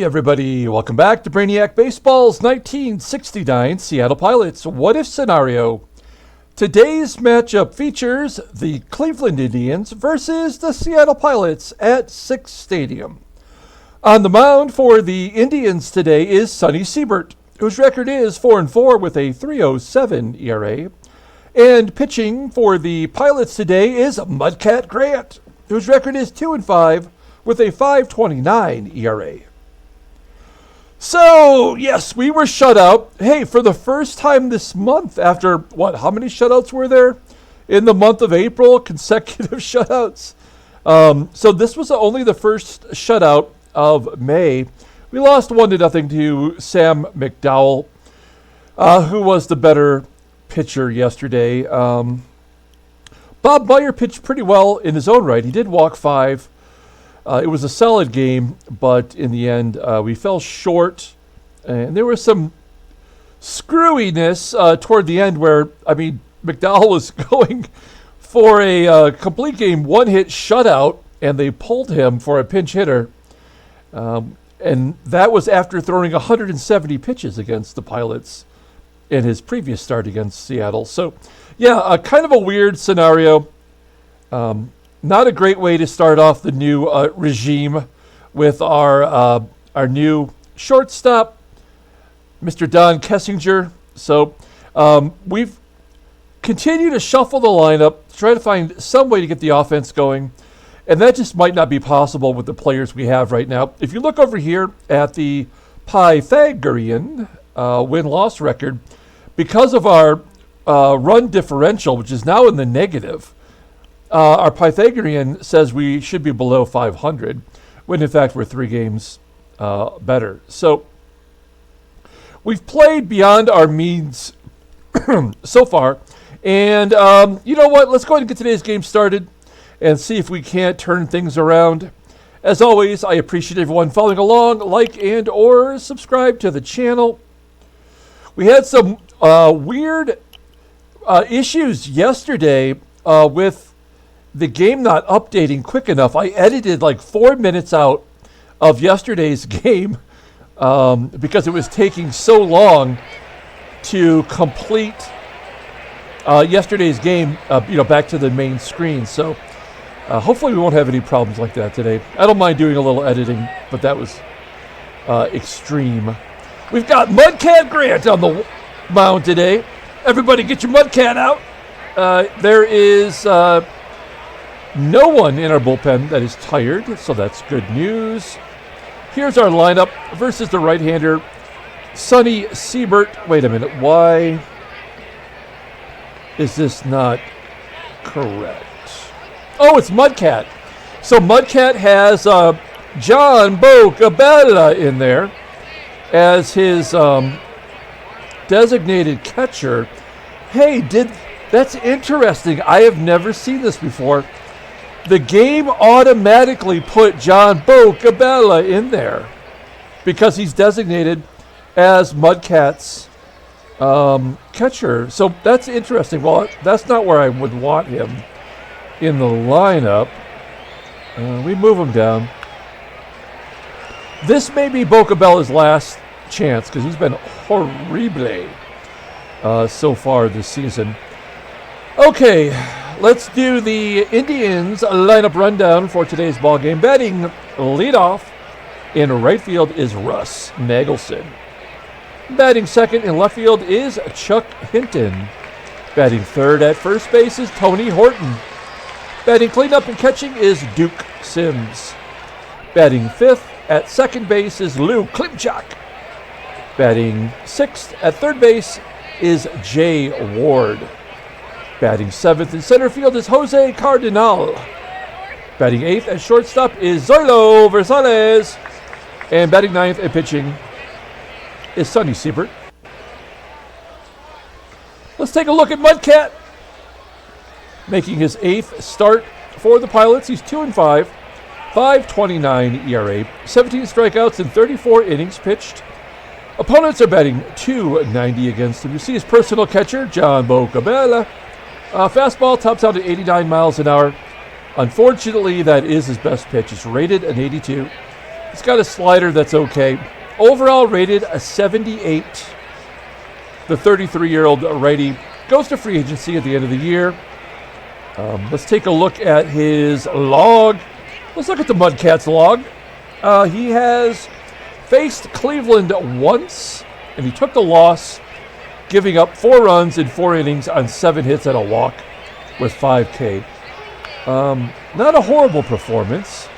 Hey everybody, welcome back to Brainiac Baseball's 1969 Seattle Pilots What If scenario. Today's matchup features the Cleveland Indians versus the Seattle Pilots at Sick's Stadium. On the mound for the Indians today is Sonny Siebert, whose record is 4-4 with a 3.07 ERA. And pitching for the Pilots today is Mudcat Grant, whose record is 2-5 with a 5.29 ERA. So, yes, we were shut out. Hey, for the first time this month after, how many shutouts were there? In the month of April, consecutive shutouts. So this was only the first shutout of May. We lost 1-0 to Sam McDowell, who was the better pitcher yesterday. Bob Meyer pitched pretty well in his own right. He did walk 5. It was a solid game, but in the end, we fell short. And there was some screwiness toward the end where, McDowell was going for a complete game one-hit shutout, and they pulled him for a pinch hitter. And that was after throwing 170 pitches against the Pilots in his previous start against Seattle. So, yeah, kind of a weird scenario. Not a great way to start off the new regime with our new shortstop, Mr. Don Kessinger. So we've continued to shuffle the lineup to try to find some way to get the offense going, and that just might not be possible with the players we have right now. If you look over here at the Pythagorean win-loss record, because of our run differential, which is now in the negative, our Pythagorean says we should be below 500, when in fact we're 3 games better. So we've played beyond our means so far. And you know what? Let's go ahead and get today's game started and see if we can't turn things around. As always, I appreciate everyone following along. Like and or subscribe to the channel. We had some weird issues yesterday with the game not updating quick enough. I edited like 4 minutes out of yesterday's game because it was taking so long to complete yesterday's game, back to the main screen. So hopefully we won't have any problems like that today. I don't mind doing a little editing, but that was extreme. We've got Mudcat Grant on the mound today. Everybody get your Mudcat out. There is no one in our bullpen that is tired, so that's good news. Here's our lineup versus the right-hander, Sonny Siebert. Wait a minute, why is this not correct? Oh, it's Mudcat. So Mudcat has John Boccabella in there as his designated catcher. Hey, that's interesting. I have never seen this before. The game automatically put John Boccabella in there because he's designated as Mudcat's catcher. So that's interesting. Well, that's not where I would want him in the lineup. We move him down. This may be Boccabella's last chance because he's been horrible so far this season. Okay, let's do the Indians lineup rundown for today's ball game. Batting leadoff in right field is Russ Nagelson. Batting second in left field is Chuck Hinton. Batting third at first base is Tony Horton. Batting cleanup and catching is Duke Sims. Batting fifth at second base is Lou Klimchock. Batting sixth at third base is Jay Ward. Batting seventh in center field is Jose Cardenal. Batting eighth at shortstop is Zoilo Versalles. And batting ninth and pitching is Sonny Siebert. Let's take a look at Mudcat. Making his 8th start for the Pilots. He's 2-5, 5.29 ERA, 17 strikeouts in 34 innings pitched. Opponents are batting .290 against him. You see his personal catcher, John Boccabella. Fastball tops out at 89 miles an hour. Unfortunately, that is his best pitch. It's rated an 82. He's got a slider that's okay. Overall rated a 78. The 33-year-old righty goes to free agency at the end of the year. Let's take a look at his log. Let's look at the Mudcats log. He has faced Cleveland once, and he took the loss, giving up 4 runs in 4 innings on 7 hits and a walk with 5K. Not a horrible performance.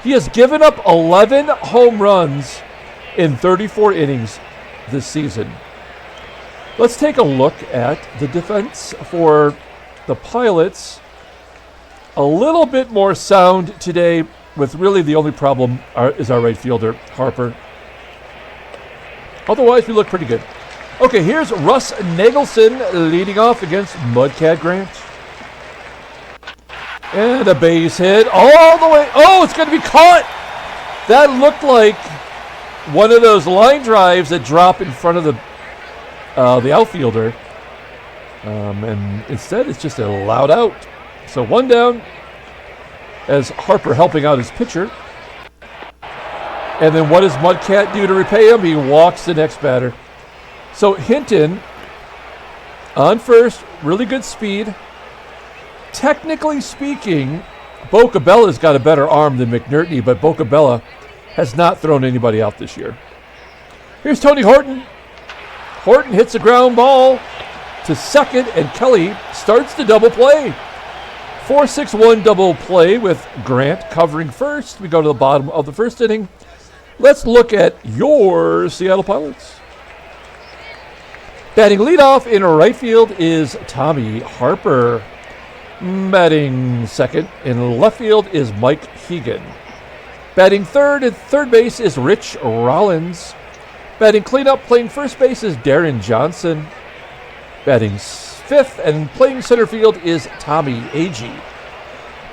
He has given up 11 home runs in 34 innings this season. Let's take a look at the defense for the Pilots. A little bit more sound today, with really the only problem is our right fielder, Harper. Otherwise, we look pretty good. Okay, here's Russ Nagelson leading off against Mudcat Grant. And a base hit all the way. Oh, it's going to be caught. That looked like one of those line drives that drop in front of the outfielder. And instead, it's just a loud out. So 1 down as Harper helping out his pitcher. And then what does Mudcat do to repay him? He walks the next batter. So Hinton on first, really good speed. Technically speaking, Boccabella's got a better arm than McNerney, but Boccabella has not thrown anybody out this year. Here's Tony Horton. Horton hits a ground ball to second, and Kelly starts the double play. 4-6-1 double play with Grant covering first. We go to the bottom of the first inning. Let's look at your Seattle Pilots. Batting leadoff in right field is Tommie Harper. Batting second in left field is Mike Hegan. Batting third at third base is Rich Rollins. Batting cleanup playing first base is Deron Johnson. Batting fifth and playing center field is Tommie Agee.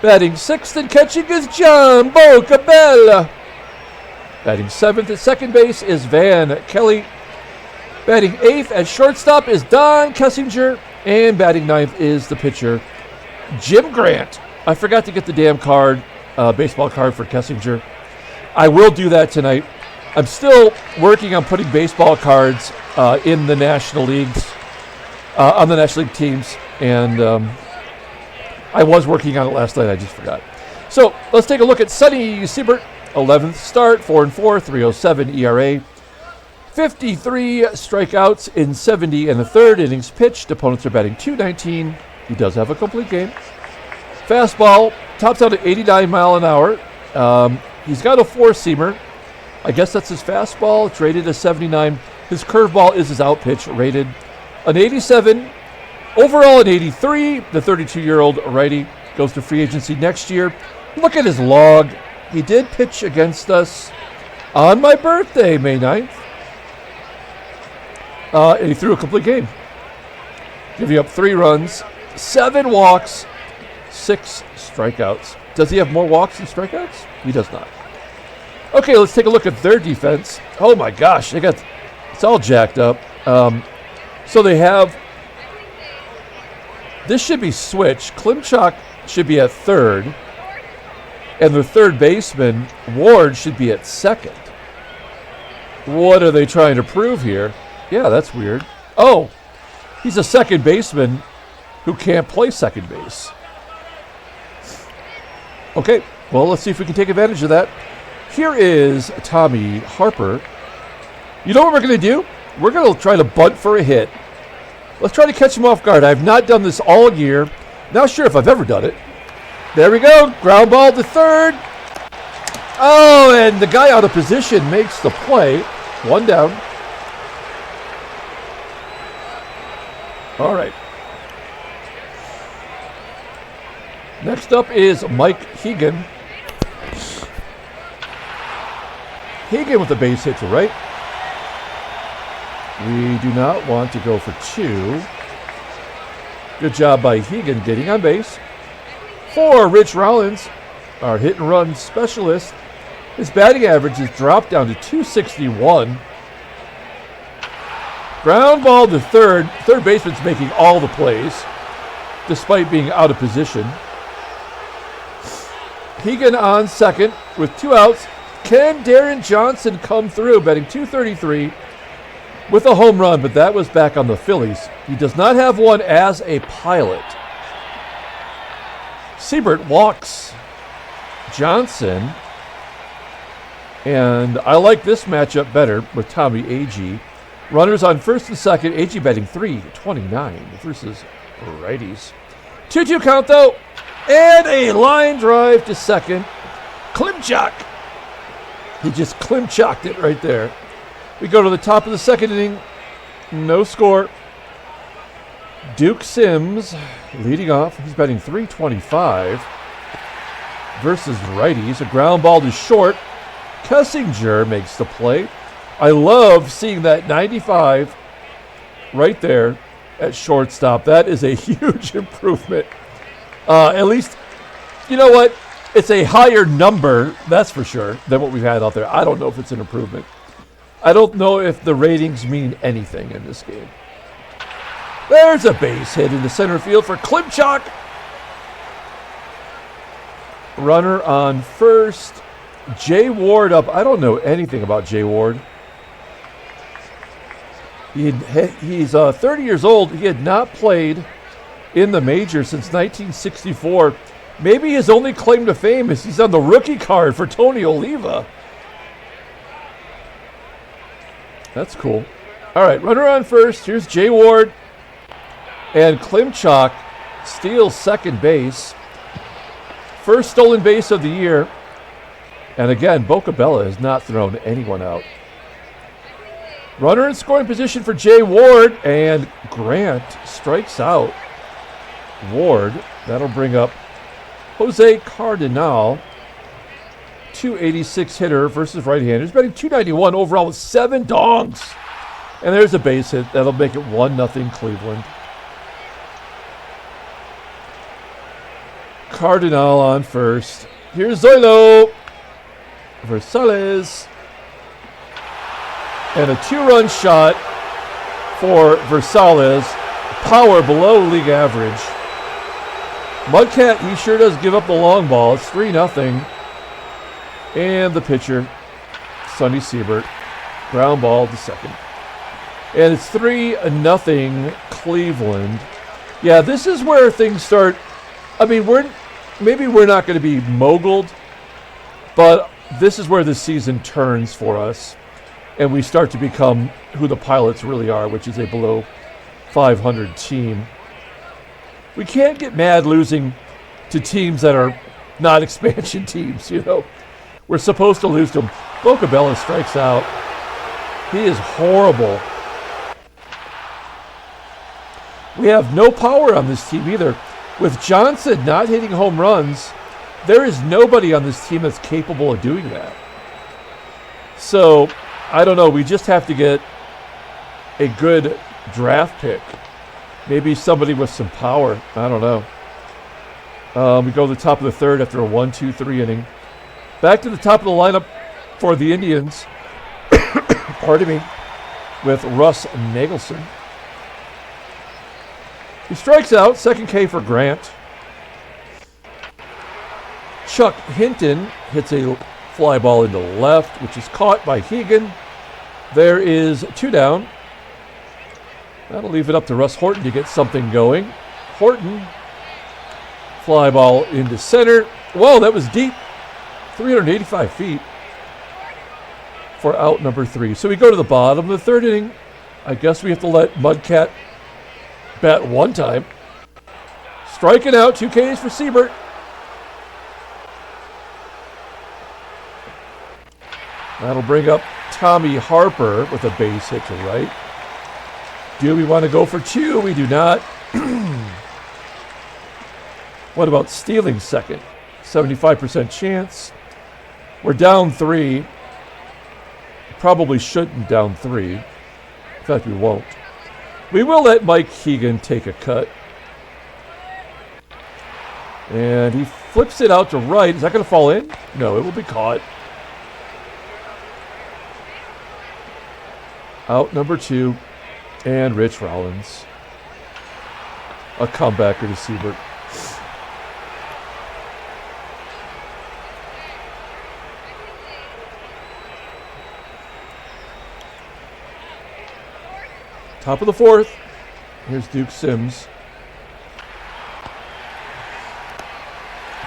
Batting sixth and catching is John Boccabella. Batting seventh at second base is Van Kelly. Batting eighth at shortstop is Don Kessinger. And batting ninth is the pitcher, Jim Grant. I forgot to get the damn card, baseball card for Kessinger. I will do that tonight. I'm still working on putting baseball cards in the National Leagues, on the National League teams. And I was working on it last night. I just forgot. So let's take a look at Sonny Siebert. 11th start, 4-4, 3.07 ERA. 53 strikeouts in 70 and a third innings pitched. Opponents are batting .219. He does have a complete game. Fastball tops out at 89 mile an hour. He's got a 4-seamer. I guess that's his fastball. It's rated a 79. His curveball is his out pitch, rated an 87. Overall an 83. The 32-year-old righty goes to free agency next year. Look at his log. He did pitch against us on my birthday, May 9th. And he threw a complete game. Giving up 3 runs, 7 walks, 6 strikeouts. Does he have more walks than strikeouts? He does not. Okay, let's take a look at their defense. Oh my gosh, it's all jacked up. So they have, this should be switched. Klimchock should be at third. And the third baseman, Ward, should be at second. What are they trying to prove here? Yeah, that's weird. Oh, he's a second baseman who can't play second base. Okay, well, let's see if we can take advantage of that. Here is Tommie Harper. You know what we're going to do? We're going to try to bunt for a hit. Let's try to catch him off guard. I've not done this all year. Not sure if I've ever done it. There we go. Ground ball to third. Oh, and the guy out of position makes the play. 1 down. All right. Next up is Mike Hegan. Hegan with the base hit to right. We do not want to go for 2. Good job by Hegan getting on base. For Rich Rollins, our hit and run specialist, his batting average has dropped down to .261. Ground ball to third. Third baseman's making all the plays, despite being out of position. Hegan on second with 2 outs. Can Deron Johnson come through, betting 233 with a home run, but that was back on the Phillies. He does not have one as a Pilot. Siebert walks Johnson, and I like this matchup better with Tommie Agee. Runners on first and second. Agee betting 329 versus righties. 2-2 count though, and a line drive to second. Klimchock. He just Klimchocked it right there. We go to the top of the second inning. No score. Duke Sims leading off. He's betting 325 versus righties. A ground ball to short. Kessinger makes the play. I love seeing that 95 right there at shortstop. That is a huge improvement. At least, you know what? It's a higher number, that's for sure, than what we've had out there. I don't know if it's an improvement. I don't know if the ratings mean anything in this game. There's a base hit into center field for Klimchock. Runner on first. Jay Ward up. I don't know anything about Jay Ward. He's 30 years old. He had not played in the majors since 1964. Maybe his only claim to fame is he's on the rookie card for Tony Oliva. That's cool. All right, runner on first. Here's Jay Ward. And Klimchock steals second base. First stolen base of the year. And again, Boccabella has not thrown anyone out. Runner in scoring position for Jay Ward, and Grant strikes out Ward. That'll bring up Jose Cardenal, 286 hitter versus right-hander. He's betting 291 overall with 7 dongs. And there's a base hit. That'll make it 1-0 Cleveland. Cardenal on first. Here's Zoilo. Versalles. And a 2-run shot for Versalles. Power below league average. Mudcat, he sure does give up the long ball. It's 3-0. And the pitcher, Sonny Siebert, ground ball to second. And it's 3-0 Cleveland. Yeah, this is where things start. I mean, maybe we're not going to be moguled, but this is where the season turns for us. And we start to become who the Pilots really are, which is a below 500 team. We can't get mad losing to teams that are not expansion teams, you know. We're supposed to lose to them. Boccabella strikes out. He is horrible. We have no power on this team either. With Johnson not hitting home runs, there is nobody on this team that's capable of doing that. So, I don't know. We just have to get a good draft pick. Maybe somebody with some power. I don't know. We go to the top of the third after a 1-2-3 inning. Back to the top of the lineup for the Indians. Pardon me. With Russ Nagelson. He strikes out. Second K for Grant. Chuck Hinton hits a fly ball into left, which is caught by Hegan. There is 2 down. That'll leave it up to Russ Horton to get something going. Horton, fly ball into center. Whoa, that was deep. 385 feet for out number 3. So we go to the bottom of the third inning. I guess we have to let Mudcat bat one time. Striking out, 2 Ks for Siebert. That'll bring up Tommie Harper with a base hit to right. Do we want to go for 2? We do not. What about stealing second? 75% chance. We're down 3. Probably shouldn't down 3. In fact, we won't. We will let Mike Hegan take a cut. And he flips it out to right. Is that going to fall in? No, it will be caught. Out number 2. And Rich Rollins. A comebacker to Siebert. Top of the fourth. Here's Duke Sims.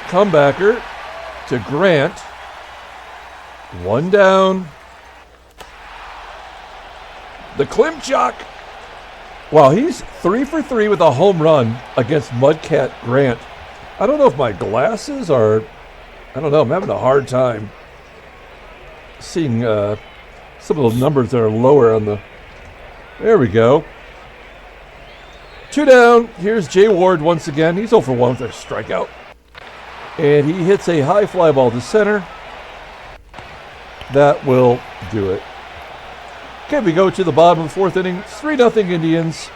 Comebacker to Grant. One down. The Klimchock. Wow, he's 3 for 3 with a home run against Mudcat Grant. I don't know if my glasses are... I don't know, I'm having a hard time seeing some of the numbers that are lower on the... There we go. 2 down. Here's Jay Ward once again. He's 0 for 1 with a strikeout. And he hits a high fly ball to center. That will do it. Okay, we go to the bottom of the fourth inning. 3-0 Indians.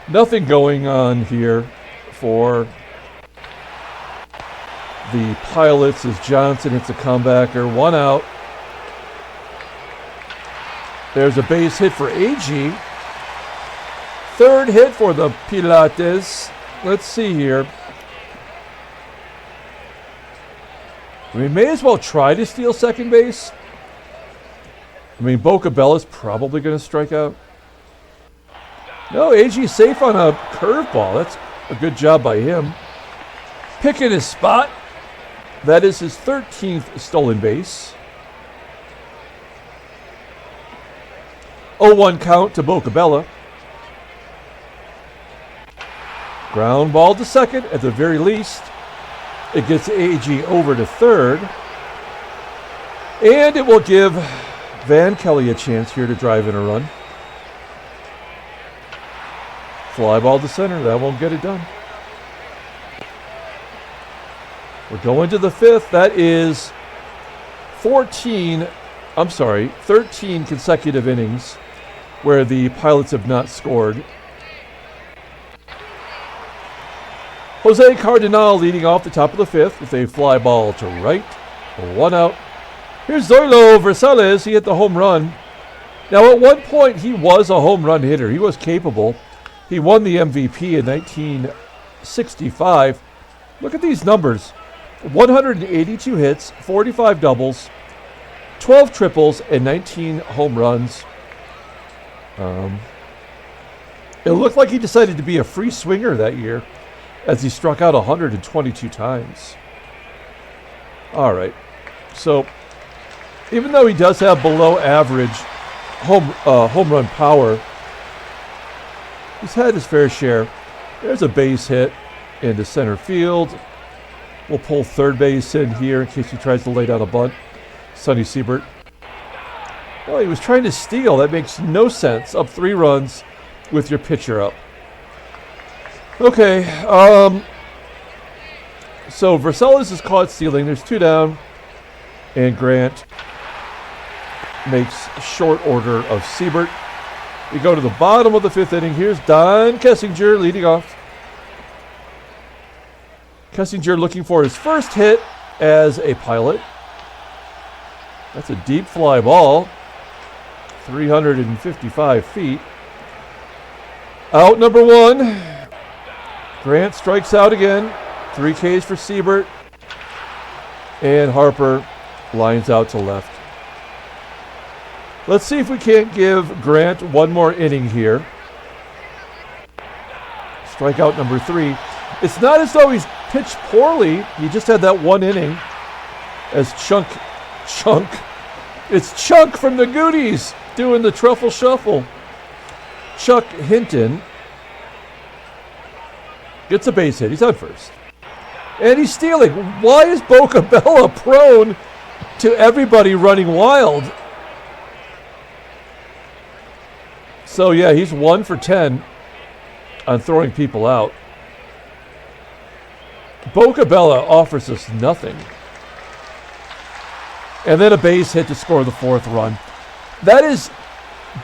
Nothing going on here for the Pilots as Johnson hits a comebacker. 1 out. There's a base hit for Agee. Third hit for the Pilates. Let's see here. We may as well try to steal second base. I mean, Boccabella's probably going to strike out. No, Agee's safe on a curveball. That's a good job by him. Picking his spot. That is his 13th stolen base. 0-1 count to Boccabella. Ground ball to second at the very least. It gets Agee over to third. And it will give Van Kelly a chance here to drive in a run. Fly ball to center. That won't get it done. We're going to the fifth. That is 13 consecutive innings where the Pilots have not scored. Jose Cardenal leading off the top of the fifth with a fly ball to right. 1 out. Here's Zoilo Versalles. He hit the home run. Now, at one point, he was a home run hitter. He was capable. He won the MVP in 1965. Look at these numbers. 182 hits, 45 doubles, 12 triples, and 19 home runs. It looked like he decided to be a free swinger that year as he struck out 122 times. All right. So, even though he does have below average home run power, he's had his fair share. There's a base hit into center field. We'll pull third base in here in case he tries to lay down a bunt. Sonny Siebert. Well, he was trying to steal. That makes no sense. Up 3 runs with your pitcher up. Okay. So Versalles is caught stealing. There's 2 down. And Grant makes short order of Siebert. We go to the bottom of the 5th inning. Here's Don Kessinger leading off. Kessinger looking for his first hit as a Pilot. That's a deep fly ball. 355 feet. Out number 1. Grant strikes out again. 3 Ks for Siebert. And Harper lines out to left. Let's see if we can't give Grant one more inning here. Strikeout number 3. It's not as though he's pitched poorly. He just had that 1 inning as Chunk. It's Chunk from the Goonies doing the truffle shuffle. Chuck Hinton gets a base hit. He's on first. And he's stealing. Why is Boccabella prone to everybody running wild? So, yeah, he's 1 for 10 on throwing people out. Boccabella offers us nothing. And then a base hit to score the 4th run. That is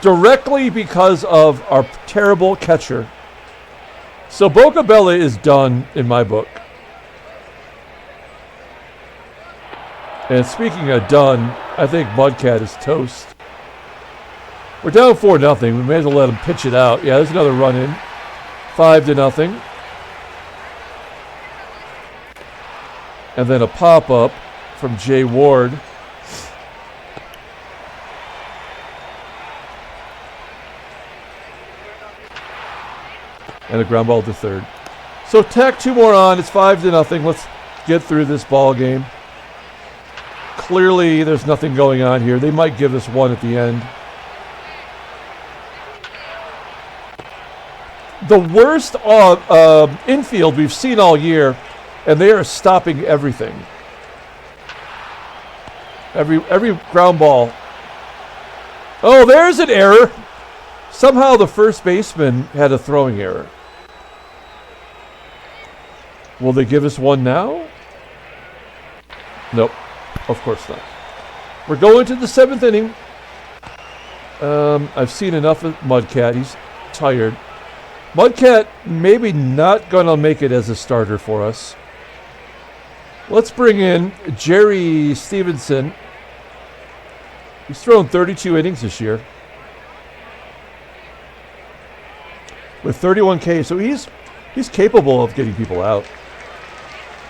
directly because of our terrible catcher. So Boccabella is done in my book. And speaking of done, I think Mudcat is toast. We're down 4-0. We may as well let him pitch it out. Yeah, there's another run in. 5-0. And then a pop-up from Jay Ward. And a ground ball to third. So tack 2 more on. It's 5-0. Let's get through this ball game. Clearly, there's nothing going on here. They might give us one at the end. The worst infield we've seen all year, and they are stopping everything. Every ground ball. Oh, there's an error. Somehow the first baseman had a throwing error. Will they give us one now? Nope. Of course not. We're going to the 7th inning. I've seen enough of Mudcat. He's tired. Mudcat maybe not going to make it as a starter for us. Let's bring in Jerry Stevenson. He's thrown 32 innings this year with 31 Ks, so he's capable of getting people out.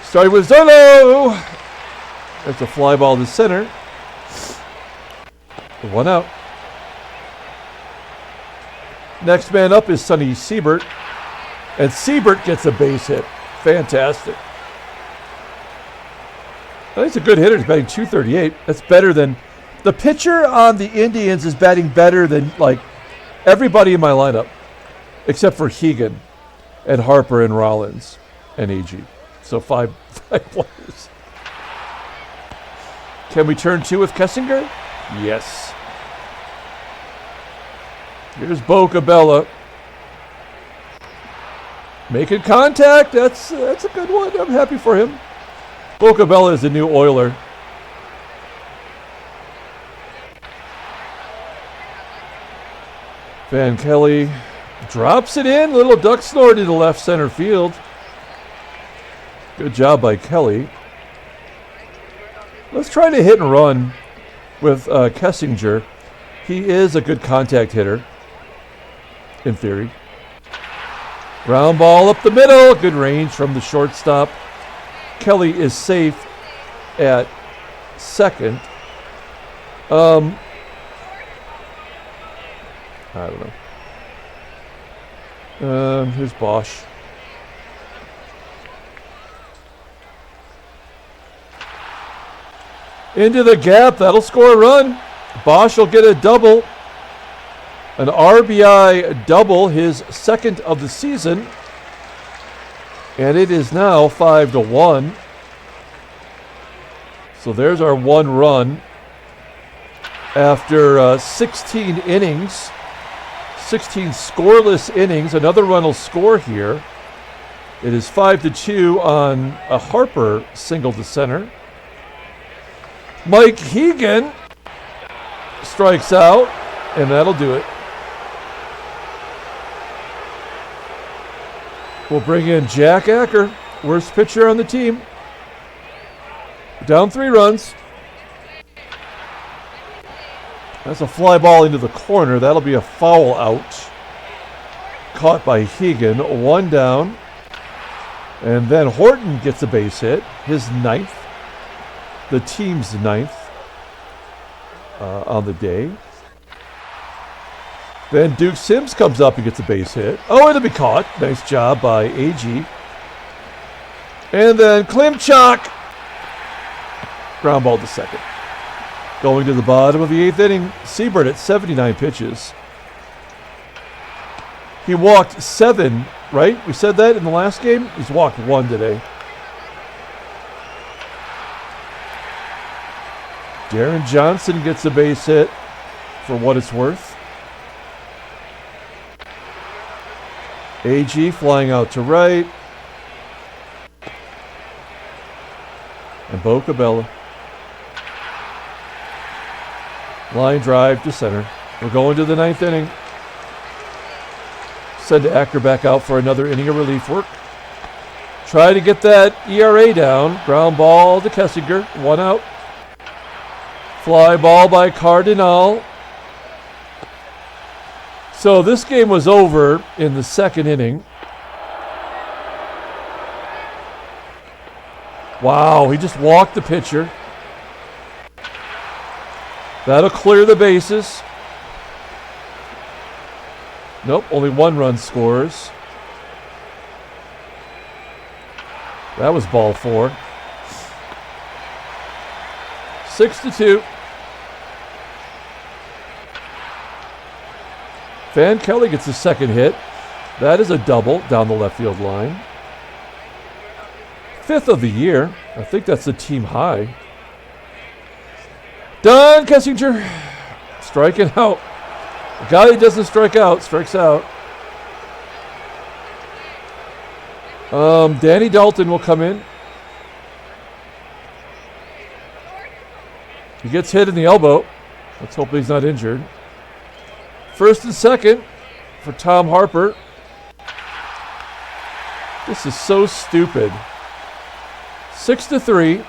Starting with Zoilo. That's a fly ball to center. 1 out. Next man up is Sonny Siebert, and Siebert gets a base hit. Fantastic. I think he's a good hitter. He's batting .238. That's better than... The pitcher on the Indians is batting better than, like, everybody in my lineup, except for Hegan and Harper and Rollins and Agee. So five players. Can we turn 2 with Kessinger? Yes. Here's Boccabella. Making contact. That's a good one. I'm happy for him. Boccabella is a new Oiler. Van Kelly drops it in. Little duck snore to the left center field. Good job by Kelly. Let's try to hit and run with Kessinger. He is a good contact hitter, in theory. Ground ball up the middle. Good range from the shortstop. Kelly is safe at second. I don't know. Here's Bosch. Into the gap. That'll score a run. Bosch will get a double. An RBI double, his second of the season. And it is now 5-1. So there's our 1 run after 16 innings. 16 scoreless innings. Another run will score here. It is 5-2 on a Harper single to center. Mike Hegan strikes out, and that'll do it. We'll bring in Jack Acker, worst pitcher on the team. Down 3 runs. That's a fly ball into the corner. That'll be a foul out. Caught by Hegan. 1 down. And then Horton gets a base hit. His 9th. The team's 9th on the day. Then Duke Sims comes up and gets a base hit. Oh, it'll be caught. Nice job by Agee. And then Klimchock. Ground ball to second. Going to the bottom of the 8th inning, Siebert at 79 pitches. He walked 7, right? We said that in the last game? He's walked 1 today. Deron Johnson gets a base hit for what it's worth. Agee flying out to right. And Boccabella. Line drive to center. We're going to the 9th inning. Send Acker back out for another inning of relief work. Try to get that ERA down. Ground ball to Kessinger. 1 out. Fly ball by Cardenal. So this game was over in the 2nd inning. Wow, he just walked the pitcher. That'll clear the bases. Nope, only 1 run scores. That was ball 4. 6-2. Van Kelly gets his second hit. That is a double down the left field line. 5th of the year. I think that's the team high. Done, Kessinger. Striking out. The guy who doesn't strike out strikes out. Danny Dalton will come in. He gets hit in the elbow. Let's hope he's not injured. First and second for Tom Harper. This is so stupid. 6-3.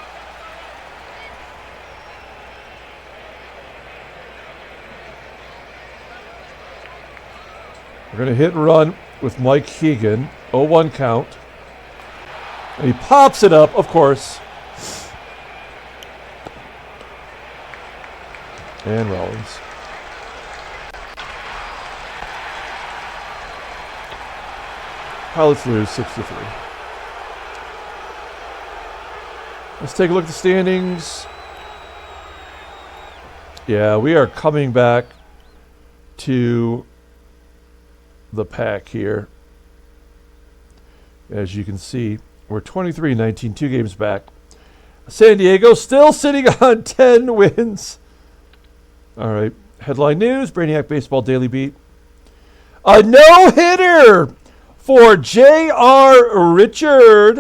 We're going to hit and run with Mike Hegan. 0-1 count. And he pops it up, of course. And Rollins. Pilots lose 6-3. Let's take a look at the standings. Yeah, we are coming back to the pack here. As you can see, we're 23-19, 2 games back. San Diego still sitting on 10 wins. All right, headline news, Brainiac Baseball Daily Beat. A no-hitter for J.R. Richard.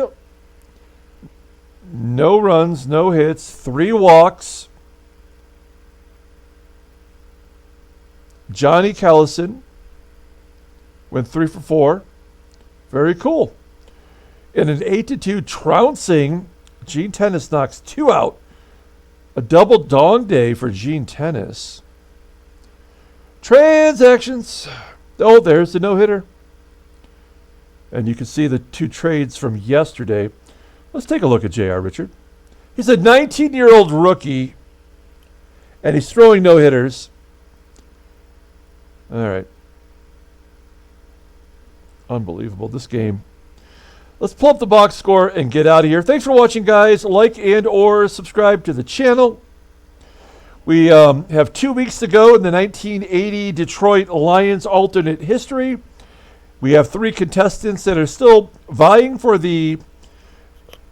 No runs, no hits, 3 walks. Johnny Callison went 3 for 4. Very cool. In an 8-2 trouncing, Gene Tennis knocks 2 out. A double dong day for Gene Tennis. Transactions. Oh, there's the no-hitter. And you can see the 2 trades from yesterday. Let's take a look at J.R. Richard. He's a 19-year-old rookie, and he's throwing no-hitters. All right. Unbelievable, this game. Let's pull up the box score and get out of here. Thanks for watching, guys. Like and or subscribe to the channel. We have 2 weeks to go in the 1980 Detroit Lions alternate history. We have 3 contestants that are still vying for the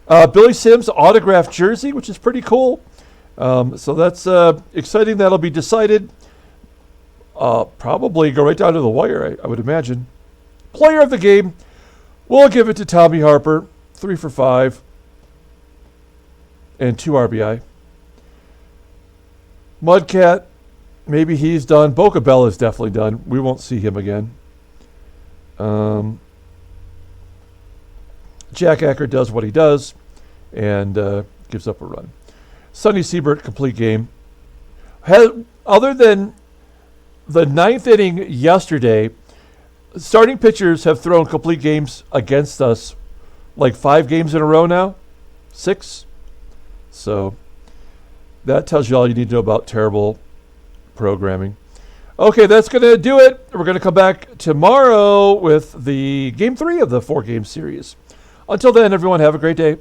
Billy Sims autographed jersey, which is pretty cool. So that's exciting. That'll be decided. Probably go right down to the wire, I would imagine. Player of the game, we'll give it to Tommie Harper. 3 for 5. And 2 RBI. Mudcat, maybe he's done. Boccabella is definitely done. We won't see him again. Jack Acker does what he does and gives up a run. Sonny Siebert, complete game. Other than the 9th inning yesterday, starting pitchers have thrown complete games against us like 5 games in a row now. 6. So that tells you all you need to know about terrible programming. Okay, that's going to do it. We're going to come back tomorrow with the Game 3 of the 4-game series. Until then, everyone, have a great day.